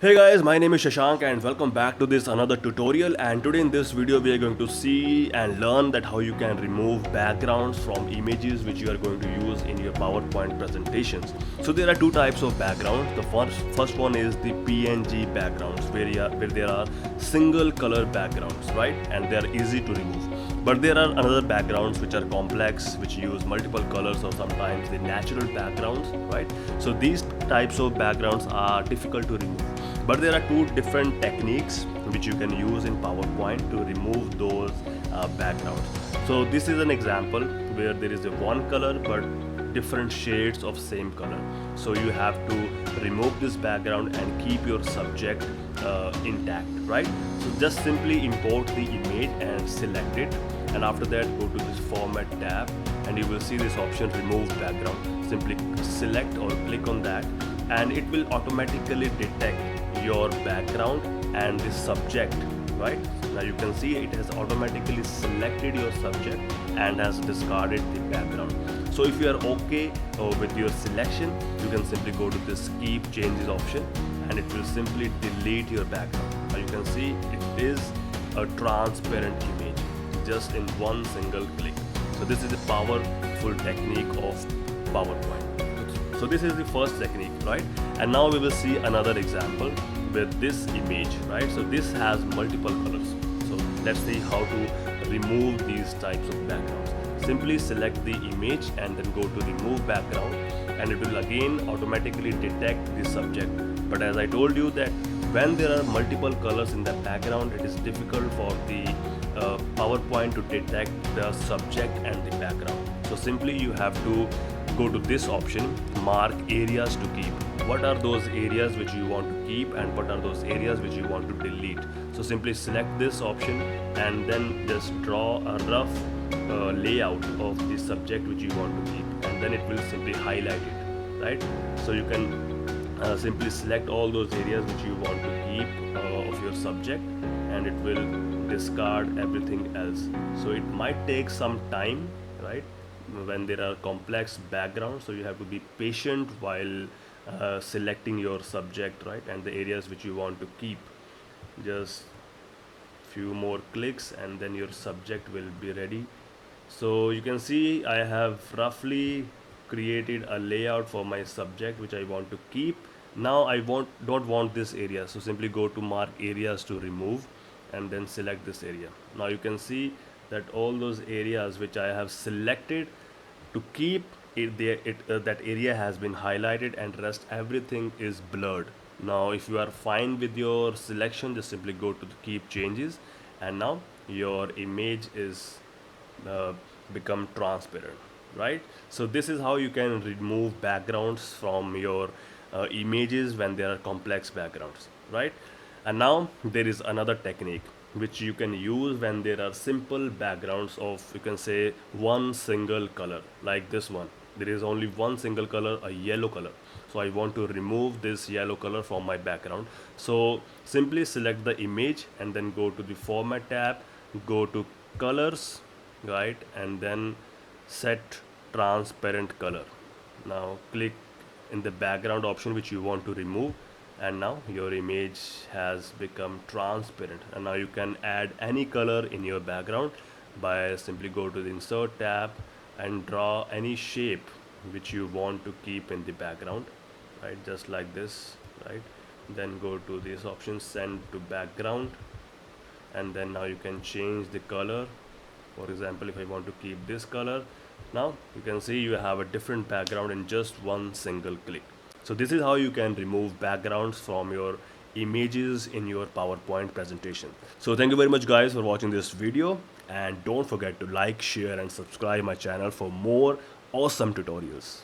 Hey guys, my name is Shashank and welcome back to this another tutorial, and today in this video we are going to see and learn that how you can remove backgrounds from images which you are going to use in your PowerPoint presentations. So there are two types of backgrounds. The first one is the PNG backgrounds where there are single color backgrounds, right? And they are easy to remove. But there are another backgrounds which are complex, which use multiple colors or sometimes the natural backgrounds, right? So these types of backgrounds are difficult to remove. But there are two different techniques which you can use in PowerPoint to remove those backgrounds. So this is an example where there is a one color but different shades of same color. So you have to remove this background and keep your subject intact, right? So just simply import the image and select it, and after that go to this format tab and you will see this option remove background. Simply select or click on that and it will automatically detect your background and the subject, right? Now you can see it has automatically selected your subject and has discarded the background. So if you are okay with your selection, you can simply go to this keep changes option and it will simply delete your background. Now you can see it is a transparent image just in one single click. So this is a powerful technique of PowerPoint. So this is the first technique, right? And now we will see another example with this image, right? So this has multiple colors. So let's see how to remove these types of backgrounds. Simply select the image and then go to remove background and it will again automatically detect the subject. But as I told you that when there are multiple colors in the background, it is difficult for the PowerPoint to detect the subject and the background. So simply you have to go to this option, mark areas to keep. What are those areas which you want to keep and what are those areas which you want to delete? So simply select this option and then just draw a rough layout of the subject which you want to keep, and then it will simply highlight it, right? So you can simply select all those areas which you want to keep of your subject and it will discard everything else. So it might take some time, right, when there are complex backgrounds, so you have to be patient while selecting your subject, right, and the areas which you want to keep. Just few more clicks and then your subject will be ready. So you can see I have roughly created a layout for my subject which I want to keep. Now I don't want this area, so simply go to mark areas to remove and then select this area. Now you can see that all those areas which I have selected to keep that area has been highlighted and rest everything is blurred. Now if you are fine with your selection, just simply go to the keep changes and now your image is uh, become transparent, right? So this is how you can remove backgrounds from your images when there are complex backgrounds, right? And now there is another technique which you can use when there are simple backgrounds of, you can say, one single color. Like this one, there is only one single color, a yellow color. So I want to remove this yellow color from my background. So simply select the image and then go to the format tab, go to colors, right, and then set transparent color. Now click in the background option which you want to remove, and now your image has become transparent, and now you can add any color in your background by simply go to the insert tab and draw any shape which you want to keep in the background, right, just like this, right? Then go to this option, send to background, and then now you can change the color. For example, if I want to keep this color, now you can see you have a different background in just one single click. So this is how you can remove backgrounds from your images in your PowerPoint presentation. So thank you very much guys for watching this video, and don't forget to like, share and subscribe my channel for more awesome tutorials.